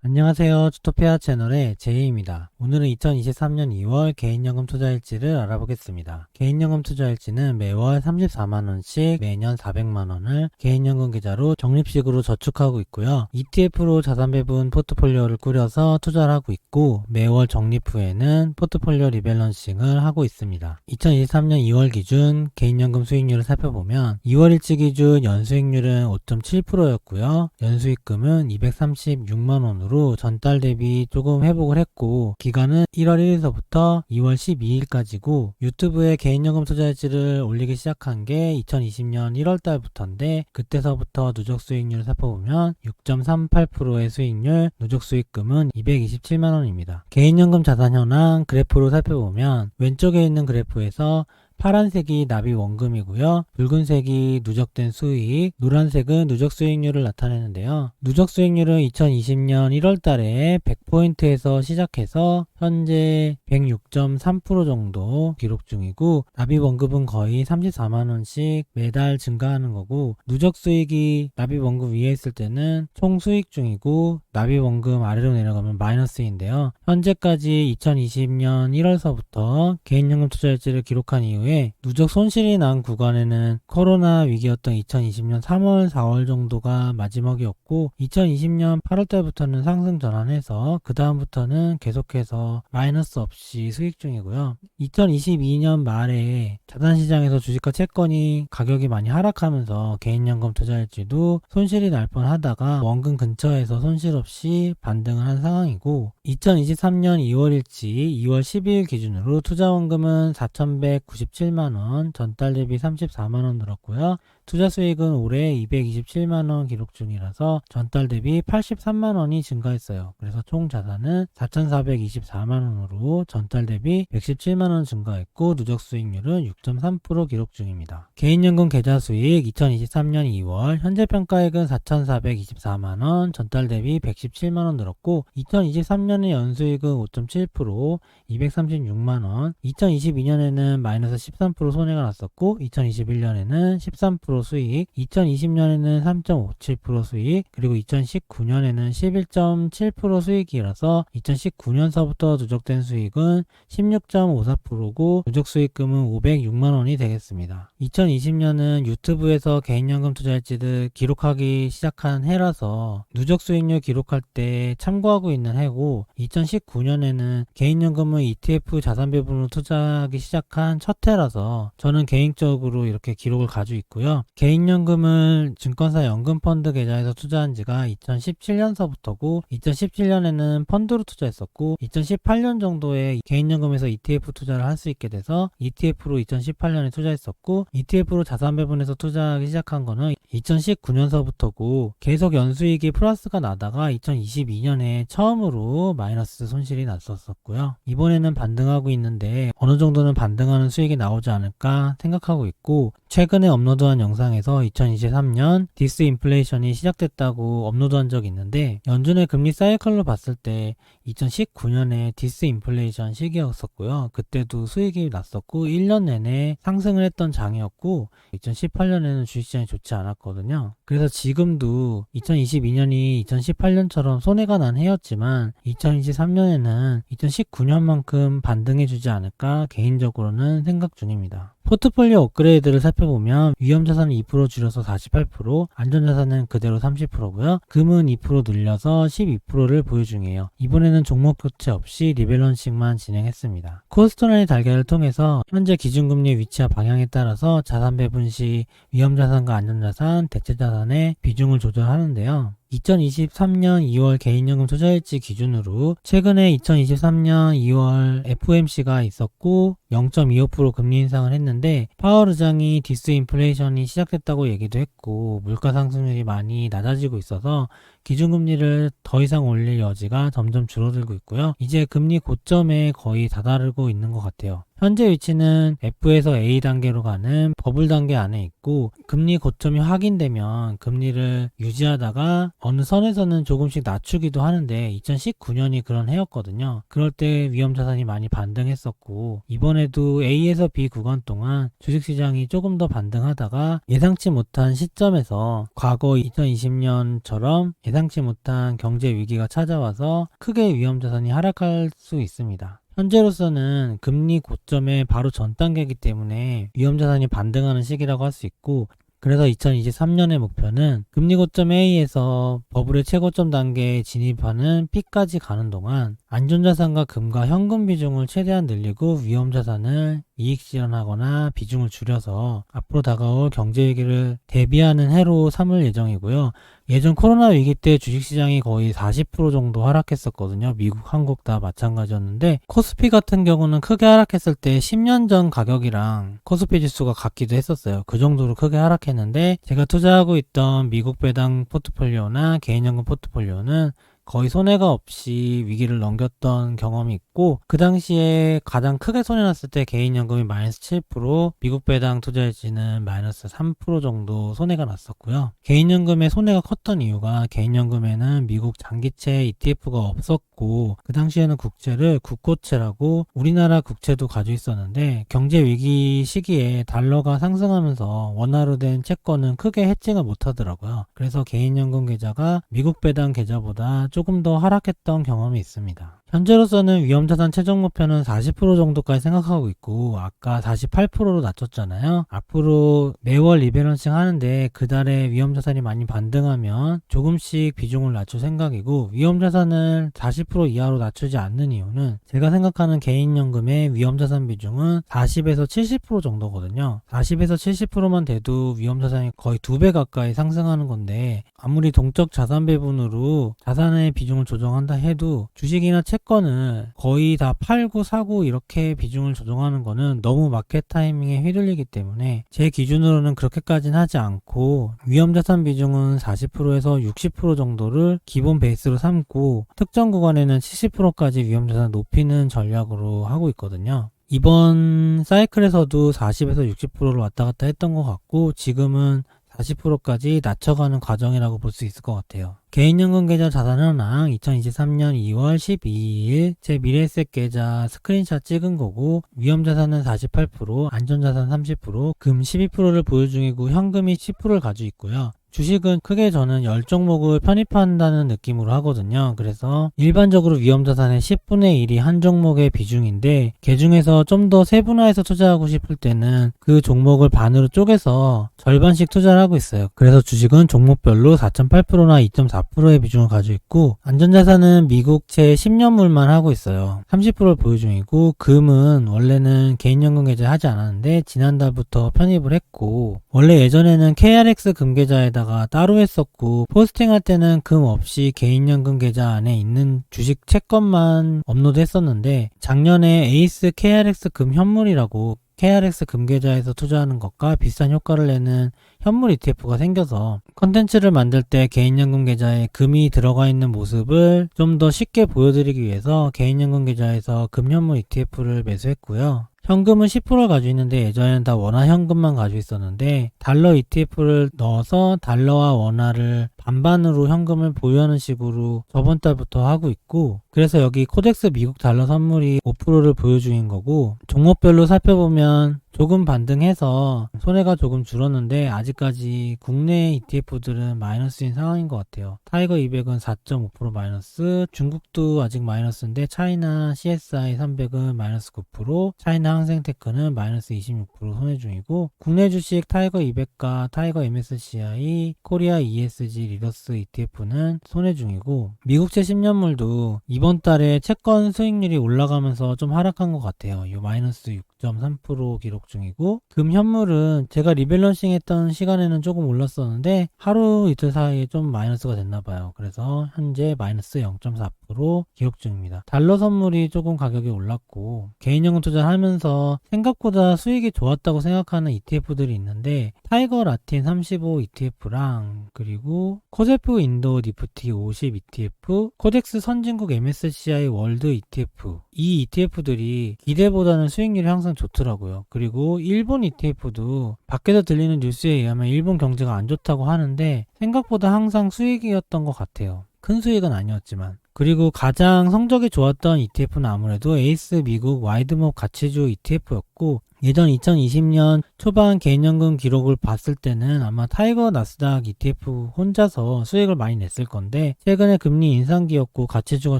안녕하세요. 주토피아 채널의 제이입니다. 오늘은 2023년 2월 개인연금 투자일지를 알아보겠습니다. 개인연금 투자일지는 매월 34만원씩 매년 400만원을 개인연금 계좌로 적립식으로 저축하고 있고요. ETF로 자산배분 포트폴리오를 꾸려서 투자를 하고 있고 매월 적립 후에는 포트폴리오 리밸런싱을 하고 있습니다. 2023년 2월 기준 개인연금 수익률을 살펴보면 2월일치 기준 연수익률은 5.7%였고요. 연수익금은 236만원으로 전달 대비 조금 회복을 했고 기간은 1월 1일서부터 2월 12일까지고 유튜브에 개인연금 투자일지를 올리기 시작한 게 2020년 1월 달부터인데 그때서부터 누적 수익률을 살펴보면 6.38%의 수익률, 누적 수익금은 227만원입니다. 개인연금 자산 현황 그래프로 살펴보면 왼쪽에 있는 그래프에서 파란색이 납입 원금이고요. 붉은색이 누적된 수익, 노란색은 누적 수익률을 나타내는데요. 누적 수익률은 2020년 1월 달에 100포인트에서 시작해서 현재 106.3% 정도 기록 중이고 납입 원금은 거의 34만원씩 매달 증가하는 거고 누적 수익이 납입 원금 위에 있을 때는 총 수익 중이고 납입 원금 아래로 내려가면 마이너스인데요. 현재까지 2020년 1월서부터 개인연금 투자일지를 기록한 이후에 누적 손실이 난 구간에는 코로나 위기였던 2020년 3월, 4월 정도가 마지막이었고 2020년 8월 달부터는 상승 전환해서 그 다음부터는 계속해서 마이너스 없이 수익 중이고요. 2022년 말에 자산시장에서 주식과 채권이 가격이 많이 하락하면서 개인연금 투자일지도 손실이 날 뻔하다가 원금 근처에서 손실 없이 반등을 한 상황이고 2023년 2월일치 2월 12일 기준으로 투자원금은 4,197만원, 전달 대비 34만원 늘었고요. 투자 수익은 올해 227만원 기록 중이라서 전달 대비 83만원이 증가했어요. 그래서 총 자산은 4,424만원으로 전달 대비 117만원 증가했고 누적 수익률은 6.3% 기록 중입니다. 개인연금 계좌 수익 2023년 2월 현재 평가액은 4,424만원, 전달 대비 117만원 늘었고 2023년의 연수익은 5.7%, 236만원, 2022년에는 마이너스 13% 손해가 났었고 2021년에는 13% 수익, 2020년에는 3.57% 수익, 그리고 2019년에는 11.7% 수익이라서 2019년서부터 누적된 수익은 16.54%고 누적 수익금은 506만원이 되겠습니다. 2020년은 유튜브에서 개인연금 투자일지를 기록하기 시작한 해라서 누적 수익률 기록할 때 참고하고 있는 해고 2019년에는 개인연금은 ETF 자산 배분으로 투자하기 시작한 첫 해라서 저는 개인적으로 이렇게 기록을 가지고 있고요. 개인연금을 증권사 연금펀드 계좌에서 투자한 지가 2017년서부터고 2017년에는 펀드로 투자했었고 2018년 정도에 개인연금에서 ETF 투자를 할 수 있게 돼서 ETF로 2018년에 투자했었고 ETF로 자산 배분해서 투자하기 시작한 거는 2019년서부터고 계속 연수익이 플러스가 나다가 2022년에 처음으로 마이너스 손실이 났었고요. 이번에는 반등하고 있는데 어느 정도는 반등하는 수익이 나오지 않을까 생각하고 있고 최근에 업로드한 영상에서 2023년 디스인플레이션이 시작됐다고 업로드한 적이 있는데 연준의 금리 사이클로 봤을 때 2019년에 디스인플레이션 시기였었고요. 그때도 수익이 났었고 1년 내내 상승을 했던 장이었고 2018년에는 주식시장이 좋지 않았거든요. 그래서 지금도 2022년이 2018년처럼 손해가 난 해였지만 2023년에는 2019년만큼 반등해주지 않을까 개인적으로는 생각 중입니다. 포트폴리오 업그레이드를 살펴보면 위험자산은 2% 줄여서 48%, 안전자산은 그대로 30%고요. 금은 2% 늘려서 12%를 보유 중이에요. 이번에는 종목 교체 없이 리밸런싱만 진행했습니다. 코스트라인의 달걀을 통해서 현재 기준금리 위치와 방향에 따라서 자산 배분 시 위험자산과 안전자산, 대체자산의 비중을 조절하는데요. 2023년 2월 개인연금 투자일지 기준으로 최근에 2023년 2월 FOMC가 있었고 0.25% 금리 인상을 했는데 파월 의장이 디스인플레이션이 시작됐다고 얘기도 했고 물가 상승률이 많이 낮아지고 있어서 기준금리를 더 이상 올릴 여지가 점점 줄어들고 있고요. 이제 금리 고점에 거의 다다르고 있는 것 같아요. 현재 위치는 F에서 A 단계로 가는 버블 단계 안에 있고 금리 고점이 확인되면 금리를 유지하다가 어느 선에서는 조금씩 낮추기도 하는데 2019년이 그런 해였거든요. 그럴 때 위험자산이 많이 반등했었고 이번에도 A에서 B 구간 동안 주식시장이 조금 더 반등하다가 예상치 못한 시점에서 과거 2020년처럼 예상 예상치 못한 경제 위기가 찾아와서 크게 위험자산이 하락할 수 있습니다. 현재로서는 금리 고점의 바로 전 단계이기 때문에 위험자산이 반등하는 시기라고 할 수 있고, 그래서 2023년의 목표는 금리 고점 A에서 버블의 최고점 단계에 진입하는 P까지 가는 동안 안전자산과 금과 현금 비중을 최대한 늘리고 위험자산을 이익 실현하거나 비중을 줄여서 앞으로 다가올 경제위기를 대비하는 해로 삼을 예정이고요. 예전 코로나 위기 때 주식시장이 거의 40% 정도 하락했었거든요. 미국, 한국 다 마찬가지였는데 코스피 같은 경우는 크게 하락했을 때 10년 전 가격이랑 코스피 지수가 같기도 했었어요. 그 정도로 크게 하락했는데 제가 투자하고 있던 미국 배당 포트폴리오나 개인연금 포트폴리오는 거의 손해가 없이 위기를 넘겼던 경험이 있고, 그 당시에 가장 크게 손해났을 때 개인연금이 마이너스 7%, 미국 배당 투자일지는 마이너스 3% 정도 손해가 났었고요. 개인연금의 손해가 컸던 이유가 개인연금에는 미국 장기채 ETF가 없었고, 그 당시에는 국채를 국고채라고 우리나라 국채도 가지고 있었는데, 경제 위기 시기에 달러가 상승하면서 원화로 된 채권은 크게 해칭을 못하더라고요. 그래서 개인연금 계좌가 미국 배당 계좌보다 조금 더 하락했던 경험이 있습니다. 현재로서는 위험자산 최종 목표는 40% 정도까지 생각하고 있고, 아까 48%로 낮췄잖아요. 앞으로 매월 리밸런싱 하는데 그달에 위험자산이 많이 반등하면 조금씩 비중을 낮출 생각이고, 위험자산을 40% 이하로 낮추지 않는 이유는 제가 생각하는 개인연금의 위험자산 비중은 40에서 70% 정도거든요. 40에서 70%만 돼도 위험자산이 거의 2배 가까이 상승하는 건데, 아무리 동적 자산 배분으로 자산의 비중을 조정한다 해도 주식이나 채권을 거의 다 팔고 사고 이렇게 비중을 조정하는 거는 너무 마켓 타이밍에 휘둘리기 때문에 제 기준으로는 그렇게까지는 하지 않고 위험자산 비중은 40%에서 60% 정도를 기본 베이스로 삼고 특정 구간에는 70%까지 위험자산을 높이는 전략으로 하고 있거든요. 이번 사이클에서도 40에서 60%를 왔다 갔다 했던 것 같고, 지금은 40%까지 낮춰가는 과정이라고 볼 수 있을 것 같아요. 개인연금 계좌 자산 현황 2023년 2월 12일 제 미래에셋 계좌 스크린샷 찍은 거고, 위험자산은 48%, 안전자산 30%, 금 12%를 보유 중이고 현금이 10%를 가지고 있고요. 주식은 크게 저는 10종목을 편입한다는 느낌으로 하거든요. 그래서 일반적으로 위험자산의 10분의 1이 한 종목의 비중인데, 그 중에서 좀 더 세분화해서 투자하고 싶을 때는 그 종목을 반으로 쪼개서 절반씩 투자를 하고 있어요. 그래서 주식은 종목별로 4.8%나 2.4%의 비중을 가지고 있고, 안전자산은 미국채 10년물만 하고 있어요. 30%를 보유 중이고, 금은 원래는 개인연금 계좌에 하지 않았는데 지난달부터 편입을 했고, 원래 예전에는 KRX 금계좌에다가 따로 했었고, 포스팅할 때는 금 없이 개인연금 계좌 안에 있는 주식 채권만 업로드 했었는데, 작년에 에이스 KRX 금 현물이라고 KRX 금계좌에서 투자하는 것과 비슷한 효과를 내는 현물 ETF가 생겨서 컨텐츠를 만들 때 개인연금 계좌에 금이 들어가 있는 모습을 좀 더 쉽게 보여드리기 위해서 개인연금 계좌에서 금현물 ETF를 매수했고요. 현금은 10%를 가지고 있는데 예전에는 다 원화 현금만 가지고 있었는데 달러 ETF를 넣어서 달러와 원화를 반반으로 현금을 보유하는 식으로 저번 달부터 하고 있고, 그래서 여기 코덱스 미국 달러 선물이 5%를 보유 중인 거고, 종목별로 살펴보면 조금 반등해서 손해가 조금 줄었는데 아직까지 국내 ETF들은 마이너스인 상황인 것 같아요. 타이거 200은 4.5% 마이너스, 중국도 아직 마이너스인데 차이나 CSI 300은 마이너스 9%, 차이나 항생테크는 마이너스 26% 손해 중이고, 국내 주식 타이거 200과 타이거 MSCI, 코리아 ESG 리더스 ETF는 손해 중이고, 미국채 10년물도 이번 달에 채권 수익률이 올라가면서 좀 하락한 것 같아요. 이 마이너스 6.3% 기록 중이고, 금 현물은 제가 리밸런싱 했던 시간에는 조금 올랐었는데 하루 이틀 사이에 좀 마이너스가 됐나봐요. 그래서 현재 마이너스 0.4% 기록 중입니다. 달러 선물이 조금 가격이 올랐고, 개인연금 투자를 하면서 생각보다 수익이 좋았다고 생각하는 ETF들이 있는데, 타이거 라틴 35 ETF랑 그리고 코제프 인도 니프티 50 ETF, 코덱스 선진국 MSCI 월드 ETF, 이 ETF들이 기대보다는 수익률이 항상 좋더라고요. 그리고 일본 ETF도 밖에서 들리는 뉴스에 의하면 일본 경제가 안 좋다고 하는데 생각보다 항상 수익이었던 것 같아요. 큰 수익은 아니었지만. 그리고 가장 성적이 좋았던 ETF는 아무래도 에이스 미국 와이드몹 가치주 ETF였고, 예전 2020년 초반 개인연금 기록을 봤을 때는 아마 타이거 나스닥 ETF 혼자서 수익을 많이 냈을 건데, 최근에 금리 인상기였고 가치주가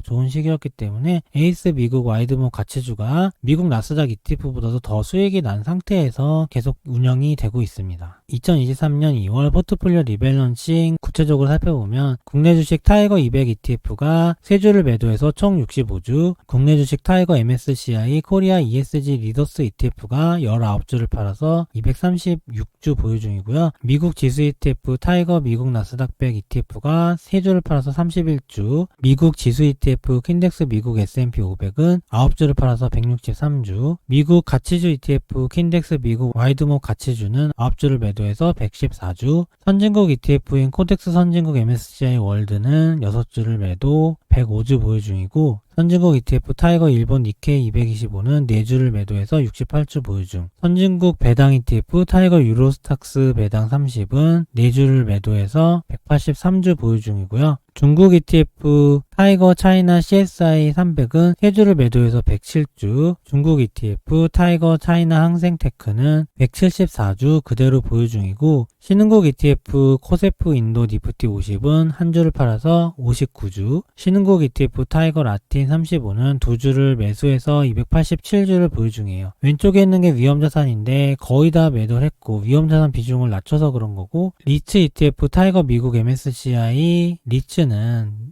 좋은 시기였기 때문에 에이스 미국 와이드모 가치주가 미국 나스닥 ETF보다도 더 수익이 난 상태에서 계속 운영이 되고 있습니다. 2023년 2월 포트폴리오 리밸런싱 구체적으로 살펴보면 국내 주식 타이거 200 ETF가 3주를 매도해서 총 65주, 국내 주식 타이거 MSCI 코리아 ESG 리더스 ETF가 19주를 팔아서 236주 보유 중이고요. 미국 지수 ETF 타이거 미국 나스닥 100 ETF가 3주를 팔아서 31주, 미국 지수 ETF 킨덱스 미국 S&P 500은 9주를 팔아서 163주, 미국 가치주 ETF 킨덱스 미국 와이드모 가치주는 9주를 매도해서 114주, 선진국 ETF인 코덱스 선진국 MSCI 월드는 6주를 매도 105주 보유 중이고, 선진국 ETF 타이거 일본 니케이 225는 4주를 매도해서 68주 보유 중, 선진국 배당 ETF 타이거 유로스탁스 배당 30은 4주를 매도해서 183주 보유 중이고요. 중국 ETF 타이거 차이나 CSI 300은 3주를 매도해서 107주, 중국 ETF 타이거 차이나 항생테크는 174주 그대로 보유 중이고, 신흥국 ETF 코세프 인도 니프티 50은 한 주를 팔아서 59주, 신흥국 ETF 타이거 라틴 35는 2주를 매수해서 287주를 보유 중이에요. 왼쪽에 있는 게 위험자산인데 거의 다 매도를 했고 위험자산 비중을 낮춰서 그런 거고, 리츠 ETF 타이거 미국 MSCI 리츠는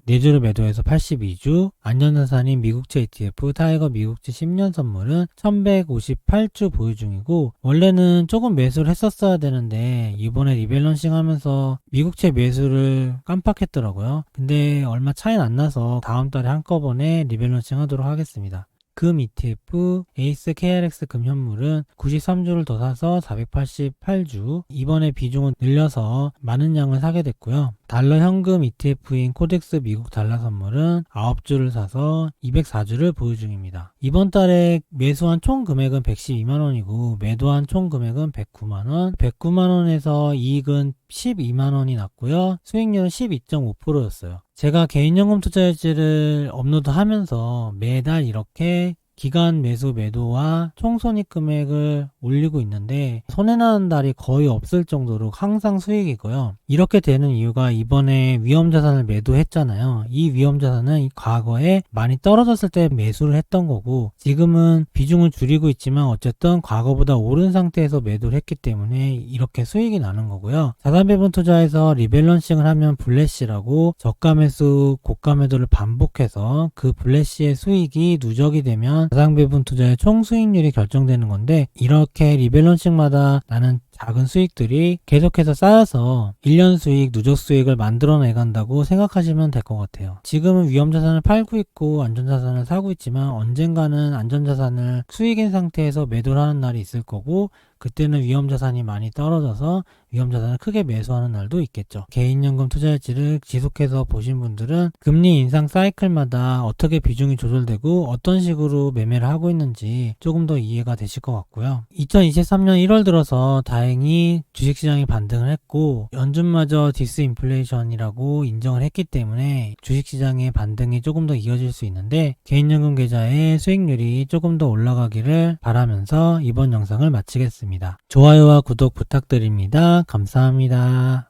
4주를 매도해서 82주, 안전자산인 미국채 ETF 타이거 미국채 10년 선물은 1158주 보유 중이고, 원래는 조금 매수를 했었어야 되는데 이번에 리밸런싱 하면서 미국채 매수를 깜빡했더라고요. 근데 얼마 차이는 안 나서 다음 달에 한꺼번에 리밸런싱 하도록 하겠습니다. 금 ETF 에이스 KRX 금 현물은 93주를 더 사서 488주, 이번에 비중은 늘려서 많은 양을 사게 됐고요. 달러 현금 ETF인 코덱스 미국 달러 선물은 9주를 사서 204주를 보유 중입니다. 이번 달에 매수한 총 금액은 112만원이고 매도한 총 금액은 109만원, 109만원에서 이익은 12만원이 났고요. 수익률은 12.5%였어요. 제가 개인연금 투자일지를 업로드하면서 매달 이렇게 기간 매수 매도와 총 손익 금액을 올리고 있는데 손해나는 달이 거의 없을 정도로 항상 수익이고요. 이렇게 되는 이유가 이번에 위험자산을 매도했잖아요. 이 위험자산은 과거에 많이 떨어졌을 때 매수를 했던 거고, 지금은 비중을 줄이고 있지만 어쨌든 과거보다 오른 상태에서 매도를 했기 때문에 이렇게 수익이 나는 거고요. 자산배분 투자에서 리밸런싱을 하면 블래시라고 저가 매수 고가 매도를 반복해서 그 블래시의 수익이 누적이 되면 자산배분 투자의 총 수익률이 결정되는 건데, 이렇게 리밸런싱마다 나는 작은 수익들이 계속해서 쌓여서 1년 수익, 누적 수익을 만들어내 간다고 생각하시면 될 것 같아요. 지금은 위험자산을 팔고 있고 안전자산을 사고 있지만 언젠가는 안전자산을 수익인 상태에서 매도를 하는 날이 있을 거고, 그때는 위험자산이 많이 떨어져서 위험자산을 크게 매수하는 날도 있겠죠. 개인연금 투자일지를 지속해서 보신 분들은 금리 인상 사이클마다 어떻게 비중이 조절되고 어떤 식으로 매매를 하고 있는지 조금 더 이해가 되실 것 같고요. 2023년 1월 들어서 다행히 주식시장이 반등을 했고 연준마저 디스인플레이션이라고 인정을 했기 때문에 주식시장의 반등이 조금 더 이어질 수 있는데, 개인연금 계좌의 수익률이 조금 더 올라가기를 바라면서 이번 영상을 마치겠습니다. 좋아요와 구독 부탁드립니다. 감사합니다.